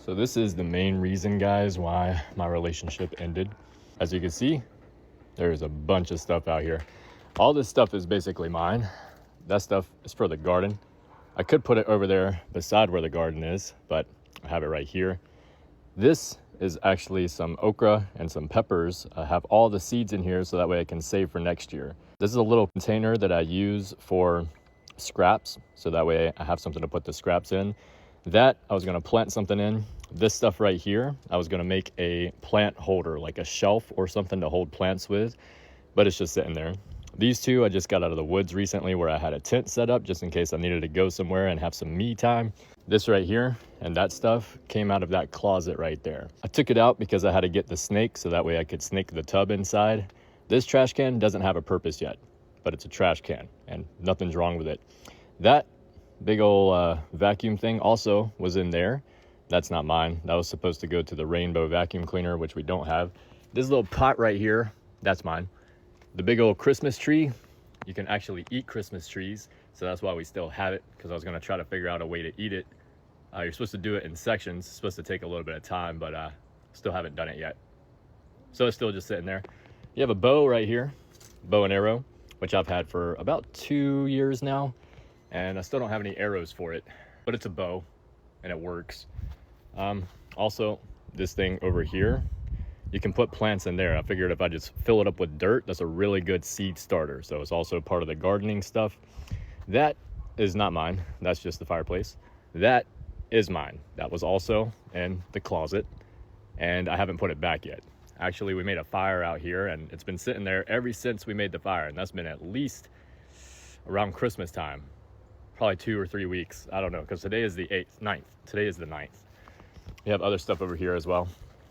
So this is the main reason, guys, why my relationship ended. As you can see, there's a bunch of stuff out here. All this stuff is basically mine. That stuff is for the garden. I could put it over there beside where the garden is, but I have it right here. This is actually some okra and some peppers. I have all the seeds in here so that way I can save for next year. This is a little container that I use for scraps, so that way I have something to put the scraps in. That I was gonna plant something in. This stuff right here, I was gonna make a plant holder, like a shelf or something to hold plants with, but it's just sitting there. These two I just got out of the woods recently where I had a tent set up just in case I needed to go somewhere and have some me time. This right here and that stuff came out of that closet right there. I took it out because I had to get the snake so that way I could snake the tub inside. This trash can doesn't have a purpose yet, but it's a trash can and nothing's wrong with it. That big old vacuum thing also was in there. That's not mine. That was supposed to go to the Rainbow vacuum cleaner, which we don't have. This little pot right here, that's mine. The big old Christmas tree, you can actually eat Christmas trees, so that's why we still have it, because I was going to try to figure out a way to eat it. You're supposed to do it in sections. It's supposed to take a little bit of time, but still haven't done it yet. So it's still just sitting there. You have a bow right here, bow and arrow, which I've had for about 2 years now, and I still don't have any arrows for it, but it's a bow and it works. Also, this thing over here, you can put plants in there. I figured if I just fill it up with dirt, that's a really good seed starter. So it's also part of the gardening stuff. That is not mine. That's just the fireplace. That is mine. That was also in the closet, and I haven't put it back yet. Actually, we made a fire out here, and it's been sitting there ever since we made the fire, and that's been at least around Christmas time. Probably 2 or 3 weeks. I don't know, because today is the 9th. Today is the 9th. We have other stuff over here as well.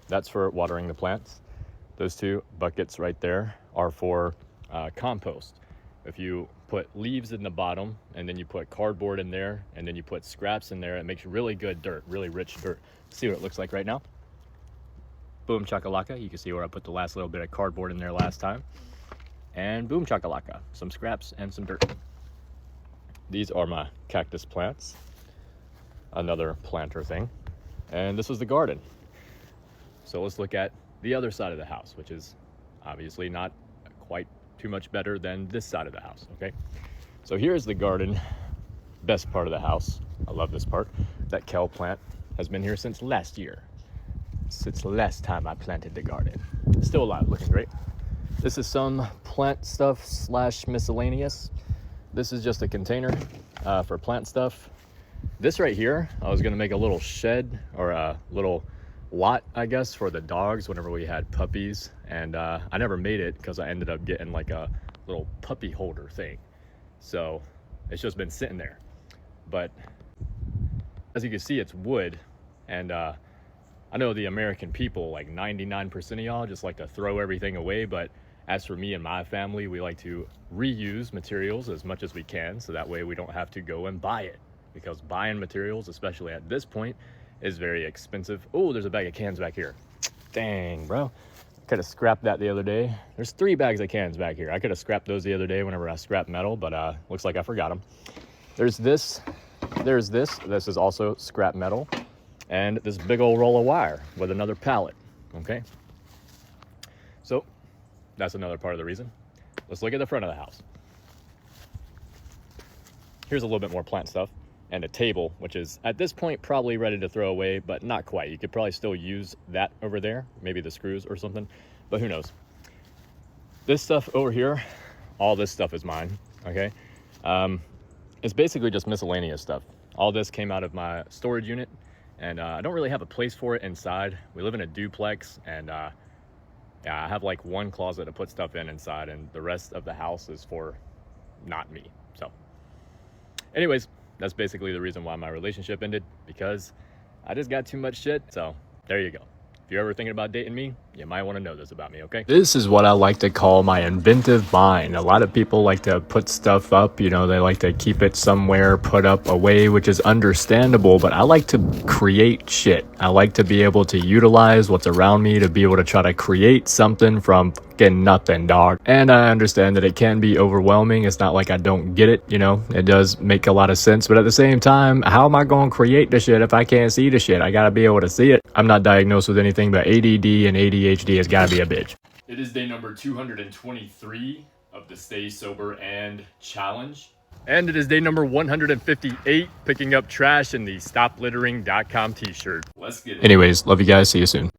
That's for watering the plants. Those 2 buckets right there are for compost. If you put leaves in the bottom and then you put cardboard in there and then you put scraps in there, it makes really good dirt, really rich dirt. See what it looks like right now. Boom chakalaka. You can see where I put the last little bit of cardboard in there last time. And boom chakalaka, some scraps and some dirt. These are my cactus plants, another planter thing. And this was the garden. So let's look at the other side of the house, which is obviously not quite too much better than this side of the house, okay? So here's the garden, best part of the house. I love this part. That kale plant has been here since last year. Since the last time I planted the garden. Still alive, looking great. This is some plant stuff / miscellaneous. This is just a container for plant stuff. This right here, I was gonna make a little shed or a little lot, I guess, for the dogs whenever we had puppies, and I never made it because I ended up getting like a little puppy holder thing, so it's just been sitting there. But as you can see, it's wood, and I know the American people, like 99% of y'all, just like to throw everything away, but as for me and my family, we like to reuse materials as much as we can, so that way we don't have to go and buy it, because buying materials, especially at this point, is very expensive. Oh, there's a bag of cans back here. Dang, bro. Could have scrapped that the other day. There's 3 bags of cans back here. I could have scrapped those the other day whenever I scrapped metal, but looks like I forgot them. There's this. There's this. This is also scrap metal. And this big old roll of wire with another pallet, okay? So that's another part of the reason. Let's look at the front of the house. Here's a little bit more plant stuff. And a table, which is at this point probably ready to throw away, but not quite. You could probably still use that over there, maybe the screws or something, but who knows. This stuff over here, all this stuff is mine, okay? It's basically just miscellaneous stuff. All this came out of my storage unit, and I don't really have a place for it inside. We live in a duplex, and yeah, I have like one closet to put stuff in inside, and the rest of the house is for not me. So anyways, that's basically the reason why my relationship ended, because I just got too much shit. So there you go. If you're ever thinking about dating me, you might want to know this about me, okay? This is what I like to call my inventive mind. A lot of people like to put stuff up, you know, they like to keep it somewhere, put up away, which is understandable, but I like to create shit. I like to be able to utilize what's around me to be able to try to create something from fucking nothing, dog. And I understand that it can be overwhelming. It's not like I don't get it, you know, it does make a lot of sense, but at the same time, how am I going to create the shit if I can't see the shit? I gotta be able to see it. I'm not diagnosed with anything, but ADD and ADHD has gotta be a bitch. It is day number 223 of the Stay Sober and Challenge. And it is day number 158, picking up trash in the StopLittering.com t-shirt. Let's get it. Anyways, love you guys. See you soon.